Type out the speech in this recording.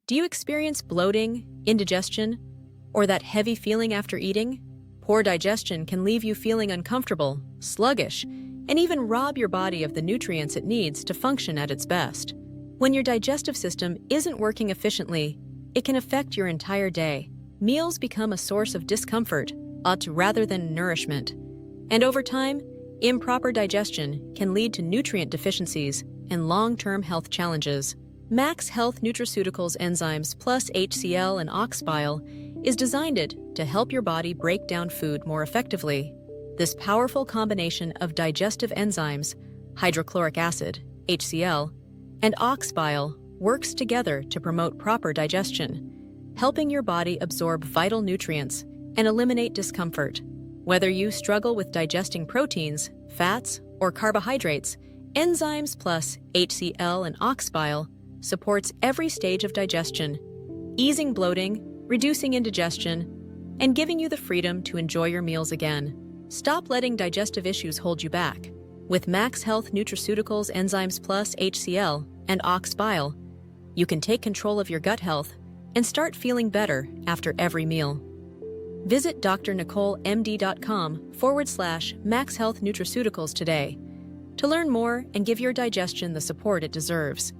Do you experience bloating, indigestion, or that heavy feeling after eating? Poor digestion can leave you feeling uncomfortable, sluggish, and even rob your body of the nutrients it needs to function at its best. When your digestive system isn't working efficiently, it can affect your entire day. Meals become a source of discomfort, rather than nourishment. And over time, improper digestion can lead to nutrient deficiencies and long-term health challenges. Max Health Nutraceuticals Enzymes plus HCL and Bile is designed to help your body break down food more effectively. This powerful combination of digestive enzymes, hydrochloric acid, HCL, and Bile works together to promote proper digestion, helping your body absorb vital nutrients and eliminate discomfort. Whether you struggle with digesting proteins, fats, or carbohydrates, Enzymes plus HCL and Bile supports every stage of digestion, easing bloating, reducing indigestion, and giving you the freedom to enjoy your meals again. Stop letting digestive issues hold you back. With Max Health Nutraceuticals Enzymes plus HCL and Bile, you can take control of your gut health and start feeling better after every meal. Visit drnicolemd.com/Max Health Nutraceuticals today to learn more and give your digestion the support it deserves.